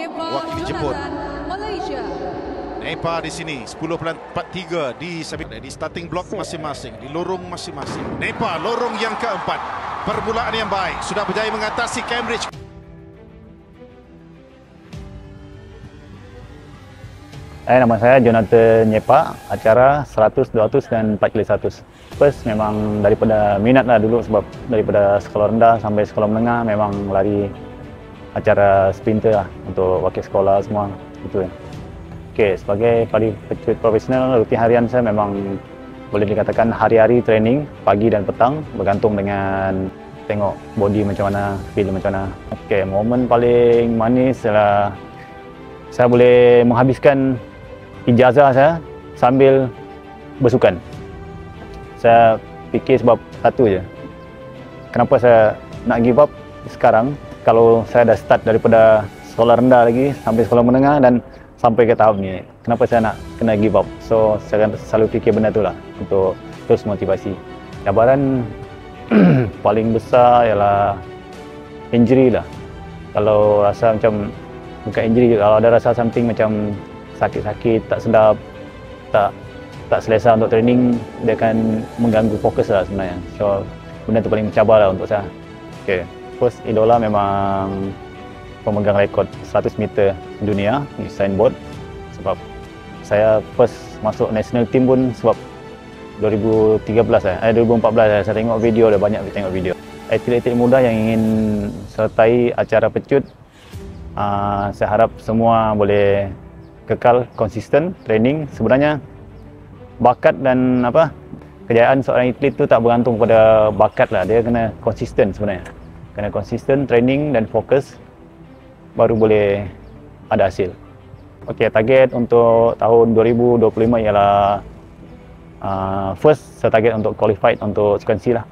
wakil dijemput. Malaysia. Nepa di sini 10.43 di starting block masing-masing, di lorong masing-masing. Nepa lorong yang keempat. Permulaan yang baik, sudah berjaya mengatasi Cambridge. Nama saya Jonathan Nepa, acara 100, 200 dan 4x100. First memang daripada minat lah dulu, sebab daripada sekolah rendah sampai sekolah menengah memang lari acara sprinter lah untuk wakil sekolah semua itu ya. Okey, sebagai pecut profesional, rutin harian saya memang boleh dikatakan hari-hari training pagi dan petang, bergantung dengan tengok body macam mana, feel macam mana. Okey, momen paling manis adalah saya boleh menghabiskan ijazah saya sambil bersukan. Saya fikir sebab satu je, kenapa saya nak give up sekarang kalau saya dah start daripada sekolah rendah lagi sampai sekolah menengah dan sampai ke tahap ni, kenapa saya nak kena give up. So saya selalu fikir benda tu lah untuk terus motivasi. Cabaran paling besar ialah injury lah. Kalau rasa macam, bukan injury, kalau ada rasa something macam sakit-sakit, tak sedap, tak selesa untuk training, dia akan mengganggu fokus lah sebenarnya. So benda tu paling mencabar lah untuk saya. Okay. First idola memang pemegang rekod 100 meter dunia, Usain Bolt. Sebab saya first masuk national team pun sebab 2014 saya tengok video, dah banyak tengok video. Atlet-atlet muda yang ingin sertai acara pecut, saya harap semua boleh kekal konsisten training. Sebenarnya bakat dan kejayaan seorang atlet tu tak bergantung pada bakat lah, dia kena konsisten sebenarnya. Kena konsisten training dan fokus, baru boleh ada hasil. Okey, target untuk tahun 2025 ialah first saya target untuk qualified untuk Sukan C lah.